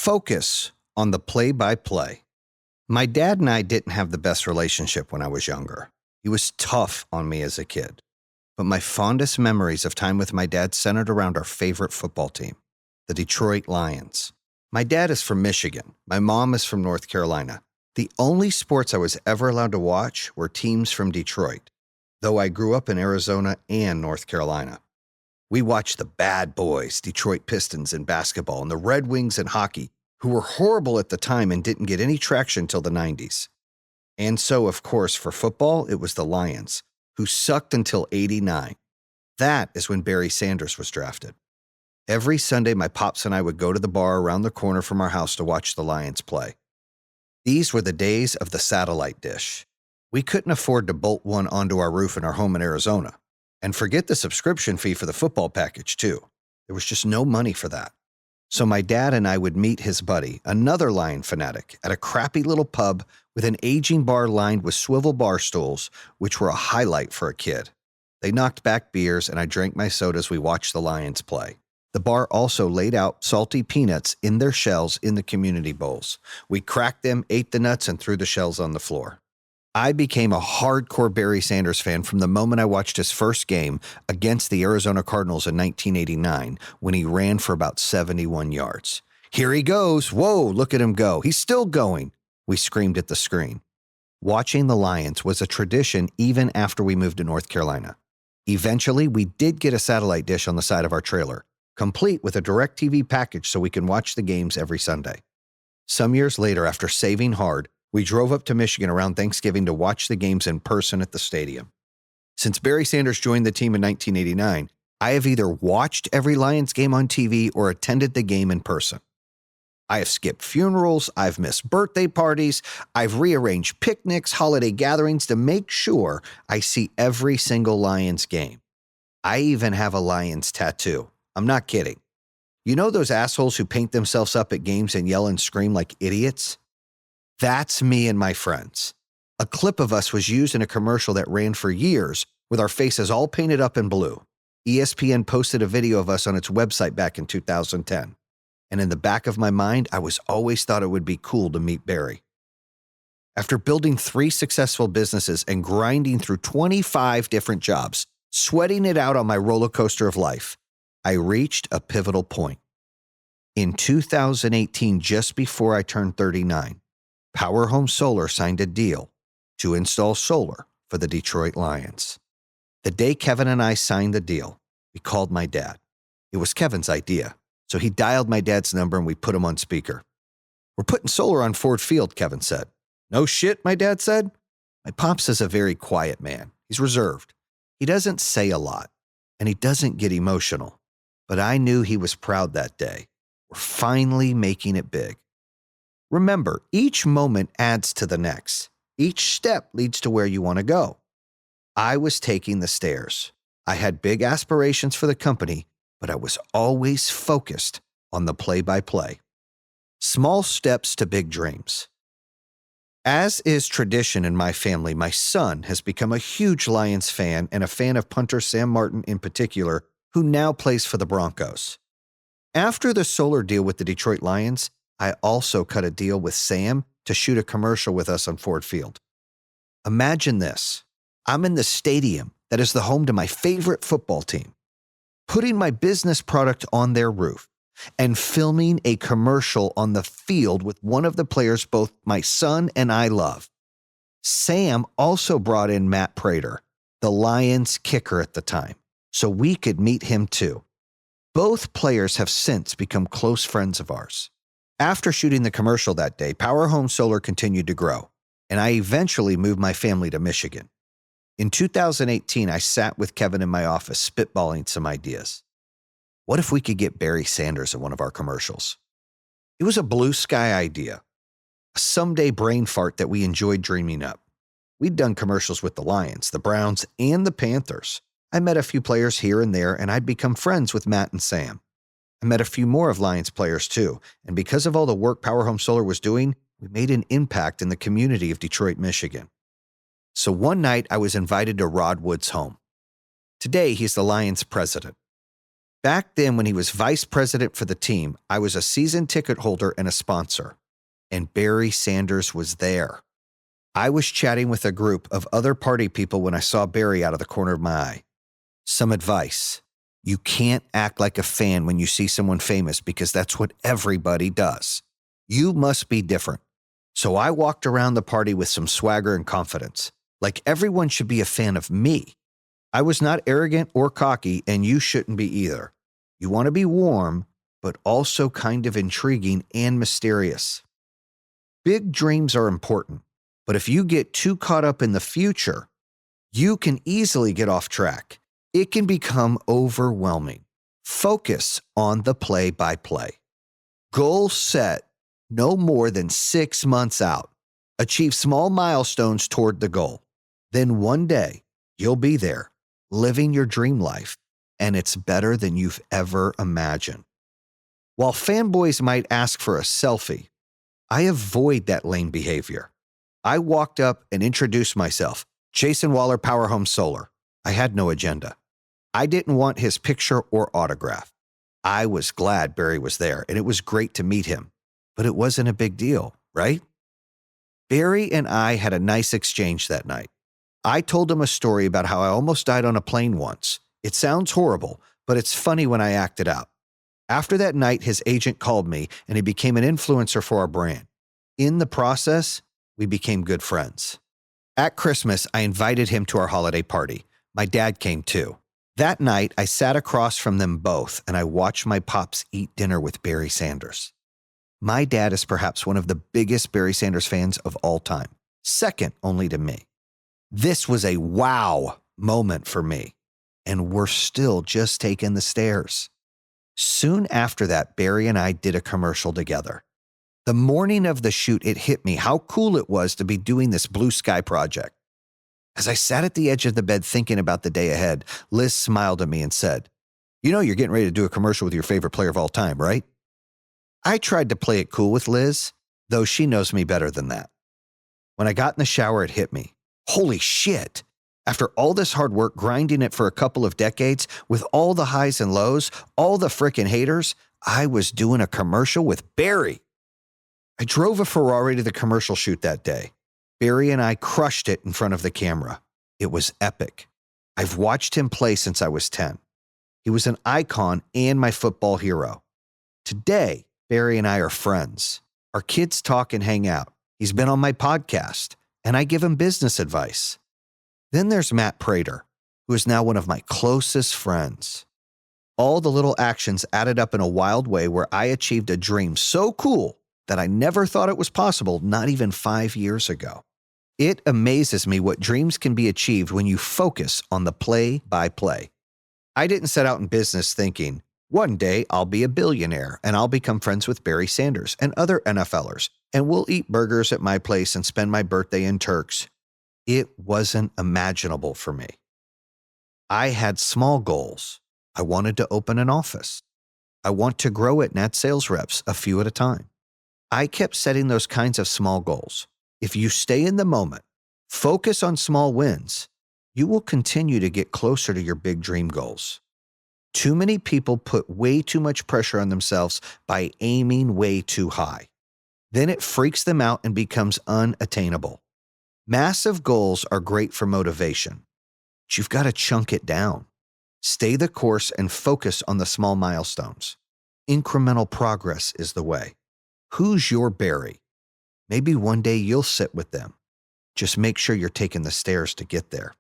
Focus on the play-by-play. My dad and I didn't have the best relationship when I was younger. He was tough on me as a kid. But my fondest memories of time with my dad centered around our favorite football team, the Detroit Lions. My dad is from Michigan. My mom is from North Carolina. The only sports I was ever allowed to watch were teams from Detroit, though I grew up in Arizona and North Carolina. We watched the Bad Boys, Detroit Pistons in basketball, and the Red Wings in hockey, who were horrible at the time and didn't get any traction till the 90s. And so, of course, for football, it was the Lions, who sucked until '89. That is when Barry Sanders was drafted. Every Sunday, my pops and I would go to the bar around the corner from our house to watch the Lions play. These were the days of the satellite dish. We couldn't afford to bolt one onto our roof in our home in Arizona. And forget the subscription fee for the football package, too. There was just no money for that. So my dad and I would meet his buddy, another Lion fanatic, at a crappy little pub with an aging bar lined with swivel bar stools, which were a highlight for a kid. They knocked back beers, and I drank my soda as we watched the Lions play. The bar also laid out salty peanuts in their shells in the community bowls. We cracked them, ate the nuts, and threw the shells on the floor. I became a hardcore Barry Sanders fan from the moment I watched his first game against the Arizona Cardinals in 1989 when he ran for about 71 yards. "Here he goes. Whoa, look at him go. He's still going," we screamed at the screen. Watching the Lions was a tradition even after we moved to North Carolina. Eventually, we did get a satellite dish on the side of our trailer, complete with a DirecTV package so we can watch the games every Sunday. Some years later, after saving hard, we drove up to Michigan around Thanksgiving to watch the games in person at the stadium. Since Barry Sanders joined the team in 1989, I have either watched every Lions game on TV or attended the game in person. I have skipped funerals, I've missed birthday parties, I've rearranged picnics, holiday gatherings to make sure I see every single Lions game. I even have a Lions tattoo. I'm not kidding. You know those assholes who paint themselves up at games and yell and scream like idiots? That's me and my friends. A clip of us was used in a commercial that ran for years with our faces all painted up in blue. ESPN posted a video of us on its website back in 2010. And in the back of my mind, I was always thought it would be cool to meet Barry. After building 3 successful businesses and grinding through 25 different jobs, sweating it out on my roller coaster of life, I reached a pivotal point. In 2018, just before I turned 39, Power Home Solar signed a deal to install solar for the Detroit Lions. The day Kevin and I signed the deal, we called my dad. It was Kevin's idea, so he dialed my dad's number and we put him on speaker. "We're putting solar on Ford Field," Kevin said. "No shit," my dad said. My pops is a very quiet man. He's reserved. He doesn't say a lot, and he doesn't get emotional. But I knew he was proud that day. We're finally making it big. Remember, each moment adds to the next. Each step leads to where you want to go. I was taking the stairs. I had big aspirations for the company, but I was always focused on the play-by-play. Small steps to big dreams. As is tradition in my family, my son has become a huge Lions fan and a fan of punter Sam Martin in particular, who now plays for the Broncos. After the solar deal with the Detroit Lions, I also cut a deal with Sam to shoot a commercial with us on Ford Field. Imagine this. I'm in the stadium that is the home to my favorite football team, putting my business product on their roof and filming a commercial on the field with one of the players both my son and I love. Sam also brought in Matt Prater, the Lions kicker at the time, so we could meet him too. Both players have since become close friends of ours. After shooting the commercial that day, Power Home Solar continued to grow, and I eventually moved my family to Michigan. In 2018, I sat with Kevin in my office spitballing some ideas. What if we could get Barry Sanders in one of our commercials? It was a blue sky idea, a someday brain fart that we enjoyed dreaming up. We'd done commercials with the Lions, the Browns, and the Panthers. I met a few players here and there, and I'd become friends with Matt and Sam. I met a few more of Lions players too, and because of all the work Power Home Solar was doing, we made an impact in the community of Detroit, Michigan. So one night I was invited to Rod Wood's home. Today he's the Lions president. Back then, when he was vice president for the team, I was a season ticket holder and a sponsor, and Barry Sanders was there. I was chatting with a group of other party people when I saw Barry out of the corner of my eye. Some advice. You can't act like a fan when you see someone famous because that's what everybody does. You must be different. So I walked around the party with some swagger and confidence, like everyone should be a fan of me. I was not arrogant or cocky, and you shouldn't be either. You want to be warm, but also kind of intriguing and mysterious. Big dreams are important, but if you get too caught up in the future, you can easily get off track. It can become overwhelming. Focus on the play-by-play. Goal set no more than 6 months out. Achieve small milestones toward the goal. Then one day, you'll be there, living your dream life, and it's better than you've ever imagined. While fanboys might ask for a selfie, I avoid that lame behavior. I walked up and introduced myself, Jayson Waller, Power Home Solar. I had no agenda. I didn't want his picture or autograph. I was glad Barry was there, and it was great to meet him, but it wasn't a big deal, right? Barry and I had a nice exchange that night. I told him a story about how I almost died on a plane once. It sounds horrible, but it's funny when I act it out. After that night, his agent called me, and he became an influencer for our brand. In the process, we became good friends. At Christmas, I invited him to our holiday party. My dad came too. That night, I sat across from them both, and I watched my pops eat dinner with Barry Sanders. My dad is perhaps one of the biggest Barry Sanders fans of all time, second only to me. This was a wow moment for me, and we're still just taking the stairs. Soon after that, Barry and I did a commercial together. The morning of the shoot, it hit me how cool it was to be doing this blue sky project. As I sat at the edge of the bed thinking about the day ahead, Liz smiled at me and said, "You know you're getting ready to do a commercial with your favorite player of all time, right?" I tried to play it cool with Liz, though she knows me better than that. When I got in the shower, it hit me. Holy shit! After all this hard work grinding it for a couple of decades, with all the highs and lows, all the frickin' haters, I was doing a commercial with Barry. I drove a Ferrari to the commercial shoot that day. Barry and I crushed it in front of the camera. It was epic. I've watched him play since I was 10. He was an icon and my football hero. Today, Barry and I are friends. Our kids talk and hang out. He's been on my podcast, and I give him business advice. Then there's Matt Prater, who is now one of my closest friends. All the little actions added up in a wild way where I achieved a dream so cool that I never thought it was possible, not even 5 years ago. It amazes me what dreams can be achieved when you focus on the play-by-play. I didn't set out in business thinking, one day I'll be a billionaire and I'll become friends with Barry Sanders and other NFLers, and we'll eat burgers at my place and spend my birthday in Turks. It wasn't imaginable for me. I had small goals. I wanted to open an office. I want to grow it and add sales reps, a few at a time. I kept setting those kinds of small goals. If you stay in the moment, focus on small wins, you will continue to get closer to your big dream goals. Too many people put way too much pressure on themselves by aiming way too high. Then it freaks them out and becomes unattainable. Massive goals are great for motivation, but you've got to chunk it down. Stay the course and focus on the small milestones. Incremental progress is the way. Who's your Barry? Maybe one day you'll sit with them. Just make sure you're taking the stairs to get there.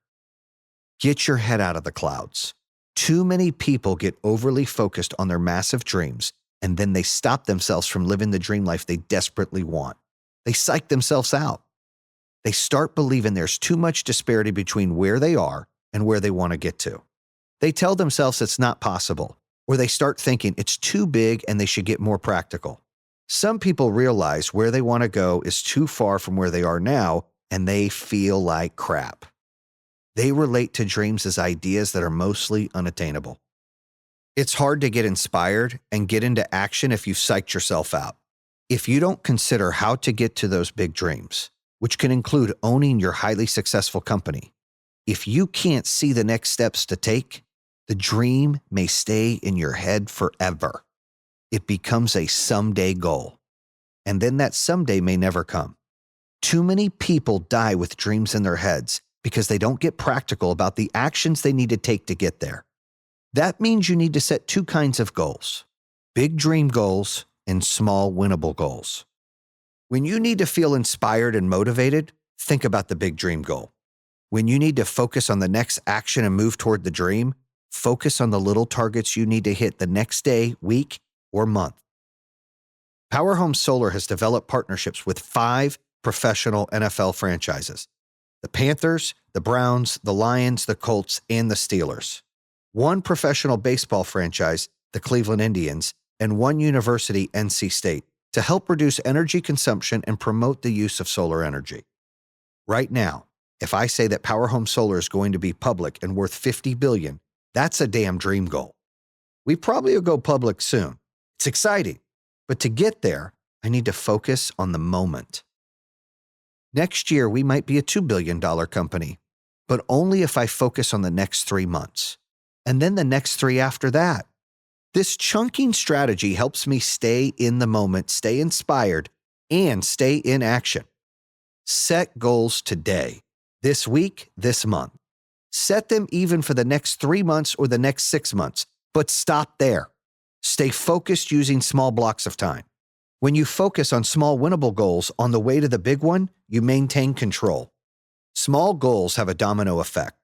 Get your head out of the clouds. Too many people get overly focused on their massive dreams, and then they stop themselves from living the dream life they desperately want. They psych themselves out. They start believing there's too much disparity between where they are and where they want to get to. They tell themselves it's not possible, or they start thinking it's too big and they should get more practical. Some people realize where they want to go is too far from where they are now, and they feel like crap. They relate to dreams as ideas that are mostly unattainable. It's hard to get inspired and get into action if you've psyched yourself out. If you don't consider how to get to those big dreams, which can include owning your highly successful company, if you can't see the next steps to take, The dream may stay in your head forever. It becomes a someday goal. And then that someday may never come. Too many people die with dreams in their heads because they don't get practical about the actions they need to take to get there. That means you need to set two kinds of goals: big dream goals and small winnable goals. When you need to feel inspired and motivated, think about the big dream goal. When you need to focus on the next action and move toward the dream, focus on the little targets you need to hit the next day, week, or month. Power Home Solar has developed partnerships with 5 professional NFL franchises: the Panthers, the Browns, the Lions, the Colts, and the Steelers. 1 professional baseball franchise, the Cleveland Indians, and 1 university, NC State, to help reduce energy consumption and promote the use of solar energy. Right now, if I say that Power Home Solar is going to be public and worth $50 billion, that's a damn dream goal. We probably will go public soon. It's exciting. But to get there, I need to focus on the moment. Next year, we might be a $2 billion company, but only if I focus on the next 3 months, and then the next 3 after that. This chunking strategy helps me stay in the moment, stay inspired, and stay in action. Set goals today, this week, this month. Set them even for the next 3 months or the next 6 months, but stop there. Stay focused using small blocks of time. When you focus on small winnable goals on the way to the big one, you maintain control. Small goals have a domino effect.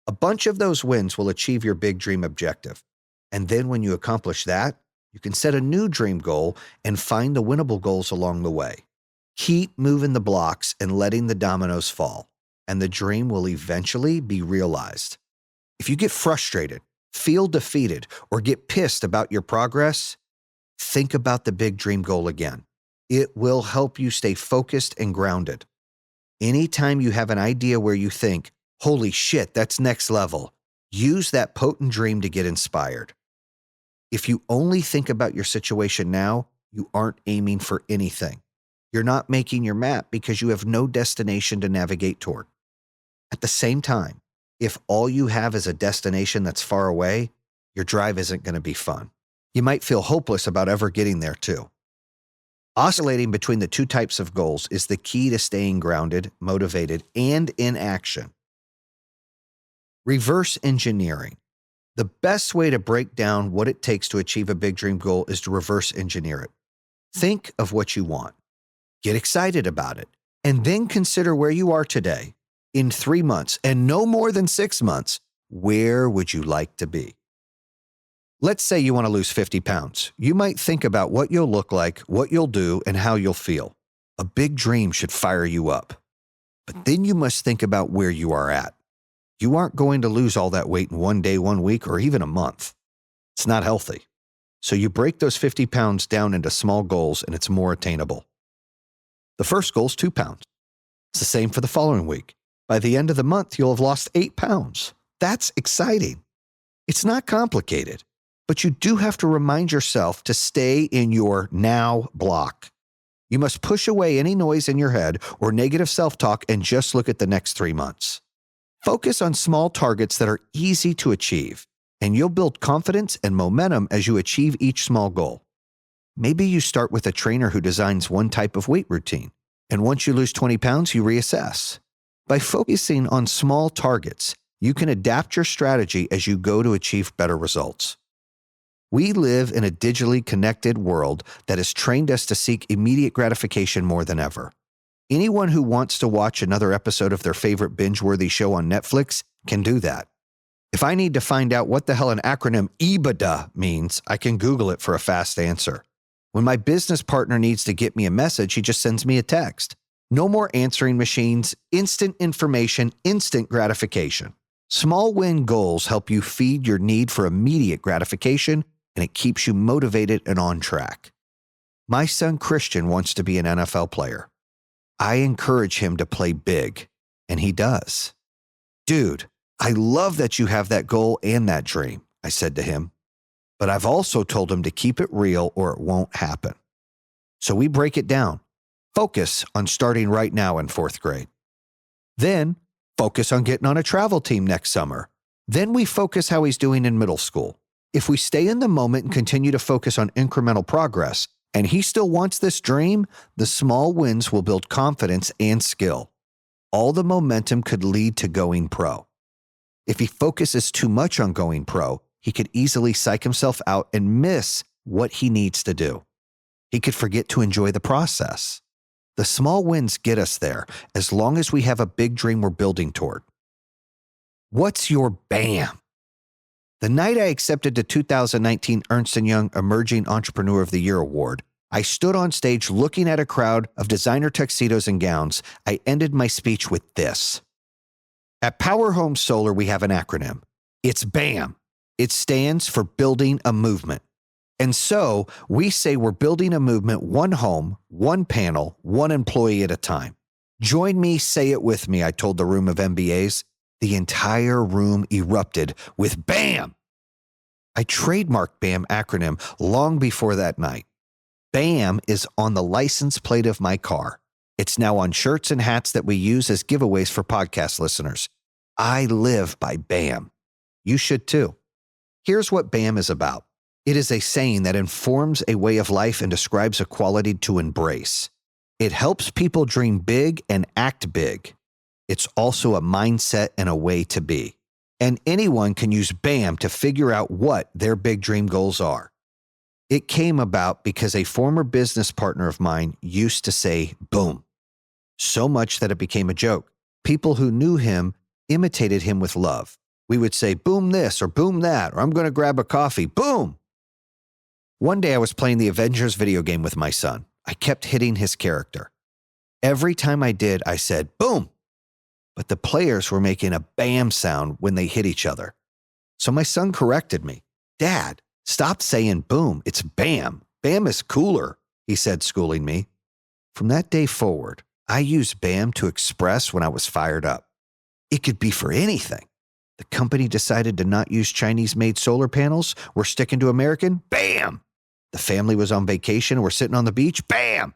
A bunch of those wins will achieve your big dream objective. And then when you accomplish that, you can set a new dream goal and find the winnable goals along the way. Keep moving the blocks and letting the dominoes fall, and the dream will eventually be realized. If you get frustrated, feel defeated, or get pissed about your progress, think about the big dream goal again. It will help you stay focused and grounded. Anytime you have an idea where you think, holy shit, that's next level, use that potent dream to get inspired. If you only think about your situation now, you aren't aiming for anything. You're not making your map because you have no destination to navigate toward. At the same time, if all you have is a destination that's far away, your drive isn't going to be fun. You might feel hopeless about ever getting there too. Oscillating between the 2 types of goals is the key to staying grounded, motivated, and in action. Reverse engineering. The best way to break down what it takes to achieve a big dream goal is to reverse engineer it. Think of what you want. Get excited about it. And then consider where you are today. In 3 months, and no more than 6 months, where would you like to be? Let's say you want to lose 50 pounds. You might think about what you'll look like, what you'll do, and how you'll feel. A big dream should fire you up. But then you must think about where you are at. You aren't going to lose all that weight in 1 day, 1 week, or even a month. It's not healthy. So you break those 50 pounds down into small goals and it's more attainable. The first goal is 2 pounds. It's the same for the following week. By the end of the month, you'll have lost 8 pounds. That's exciting. It's not complicated, but you do have to remind yourself to stay in your now block. You must push away any noise in your head or negative self-talk and just look at the next 3 months. Focus on small targets that are easy to achieve, and you'll build confidence and momentum as you achieve each small goal. Maybe you start with a trainer who designs one type of weight routine, and once you lose 20 pounds, you reassess. By focusing on small targets, you can adapt your strategy as you go to achieve better results. We live in a digitally connected world that has trained us to seek immediate gratification more than ever. Anyone who wants to watch another episode of their favorite binge-worthy show on Netflix can do that. If I need to find out what the hell an acronym EBITDA means, I can Google it for a fast answer. When my business partner needs to get me a message, he just sends me a text. No more answering machines, instant information, instant gratification. Small win goals help you feed your need for immediate gratification, and it keeps you motivated and on track. My son Christian wants to be an NFL player. I encourage him to play big, and he does. Dude, I love that you have that goal and that dream, I said to him. But I've also told him to keep it real or it won't happen. So we break it down. Focus on starting right now in 4th grade. Then focus on getting on a travel team next summer. Then we focus how he's doing in middle school. If we stay in the moment and continue to focus on incremental progress, and he still wants this dream, the small wins will build confidence and skill. All the momentum could lead to going pro. If he focuses too much on going pro, he could easily psych himself out and miss what he needs to do. He could forget to enjoy the process. The small wins get us there as long as we have a big dream we're building toward. What's your BAM? The night I accepted the 2019 Ernst & Young Emerging Entrepreneur of the Year award, I stood on stage looking at a crowd of designer tuxedos and gowns. I ended my speech with this. At Power Home Solar, we have an acronym. It's BAM. It stands for Building a Movement. And so we say we're building a movement, one home, one panel, one employee at a time. Join me, say it with me, I told the room of MBAs. The entire room erupted with BAM. I trademarked BAM acronym long before that night. BAM is on the license plate of my car. It's now on shirts and hats that we use as giveaways for podcast listeners. I live by BAM. You should too. Here's what BAM is about. It is a saying that informs a way of life and describes a quality to embrace. It helps people dream big and act big. It's also a mindset and a way to be. And anyone can use BAM to figure out what their big dream goals are. It came about because a former business partner of mine used to say boom, so much that it became a joke. People who knew him imitated him with love. We would say boom this or boom that, or I'm going to grab a coffee, boom. One day I was playing the Avengers video game with my son. I kept hitting his character. Every time I did, I said boom. But the players were making a BAM sound when they hit each other. So my son corrected me. Dad, stop saying boom. It's BAM. BAM is cooler, he said, schooling me. From that day forward, I used BAM to express when I was fired up. It could be for anything. The company decided to not use Chinese-made solar panels. We're sticking to American. BAM. The family was on vacation. We're sitting on the beach. BAM.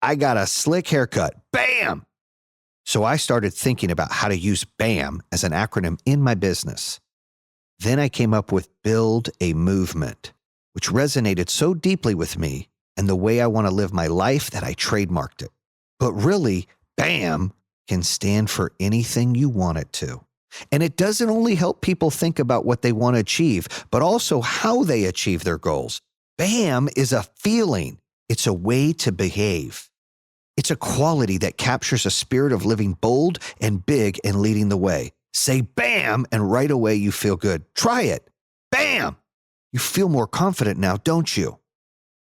I got a slick haircut. BAM. So I started thinking about how to use BAM as an acronym in my business. Then I came up with Build a Movement, which resonated so deeply with me and the way I want to live my life that I trademarked it. But really, BAM can stand for anything you want it to. And it doesn't only help people think about what they want to achieve, but also how they achieve their goals. BAM is a feeling. It's a way to behave. It's a quality that captures a spirit of living bold and big and leading the way. Say BAM and right away you feel good. Try it. BAM. You feel more confident now, don't you?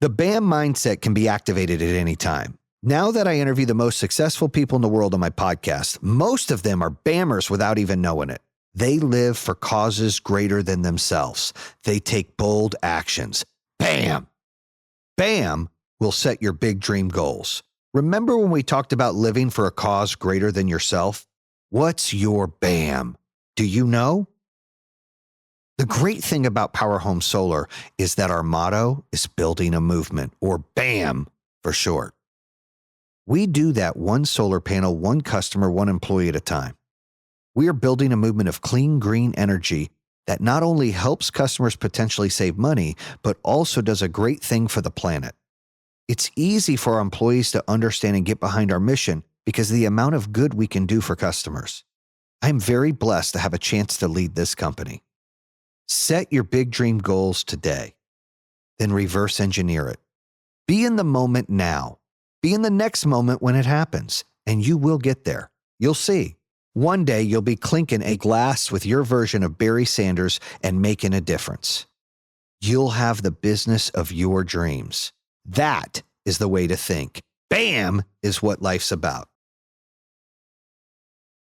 The BAM mindset can be activated at any time. Now that I interview the most successful people in the world on my podcast, most of them are BAMers without even knowing it. They live for causes greater than themselves. They take bold actions. BAM. BAM will set your big dream goals. Remember when we talked about living for a cause greater than yourself? What's your BAM? Do you know? The great thing about Power Home Solar is that our motto is building a movement, or BAM for short. We do that one solar panel, one customer, one employee at a time. We are building a movement of clean, green energy that not only helps customers potentially save money, but also does a great thing for the planet. It's easy for our employees to understand and get behind our mission because of the amount of good we can do for customers. I'm very blessed to have a chance to lead this company. Set your big dream goals today, then reverse engineer it. Be in the moment now. Be in the next moment when it happens, and you will get there. You'll see. One day you'll be clinking a glass with your version of Barry Sanders and making a difference. You'll have the business of your dreams. That is the way to think. BAM is what life's about.